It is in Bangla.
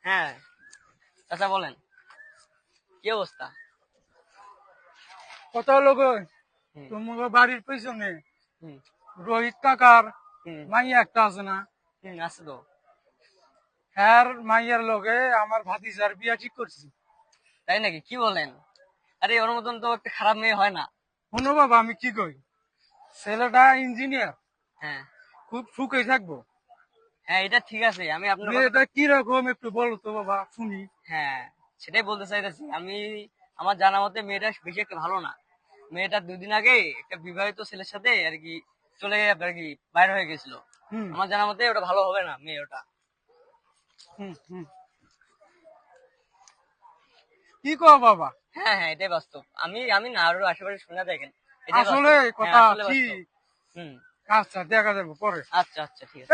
হ্যাঁ আচ্ছা বলেন কি অবস্থা? কত লোক হুম, তোমার বাড়ির পেছনে হুম, রোহিত কাকার হুম, মাইয়া একটা আছে না, আছে তো। হ্যার মাইয়ার লগে আমার ভাতিজার বিয়া ঠিক করছি। তাই নাকি? কি বলেন? আরে ওর মতন তো একটা খারাপ মেয়ে হয় না। শোনো বাবা, আমি কি কই, ছেলেটা ইঞ্জিনিয়ার, হ্যাঁ, খুব সুখে থাকবো। হ্যাঁ, এটা ঠিক আছে, আমি আপনার কথাটা। মেয়েটা কিরকম একটু বলো তো বাবা, শুনি। হ্যাঁ, সেটাই বলতে চাইতেছি আমি। আমার জানা মতে মেয়েটা বেশি একটা ভালো না। মেয়েটা 2 দিন আগে একটা বিবাহিত ছেলের সাথে আর কি চলে আর কি বাইর হয়ে গেছিল। হুম আমার জানা মতে ওটা ভালো হবে না মেয়ে ওটা। হুম হুম। কি কও বাবা? হ্যাঁ, হ্যাঁ, এটাই বাস্তব। আমি আমি না আরো আশেপাশে শুনে দেখেন। এটাই আসলে বাস্তব। হ্যাঁ, কথা আসলে কি? বাস্তব। হুম। আচ্ছা, দেখা যাবে পরে। আচ্ছা, আচ্ছা, ঠিক আছে।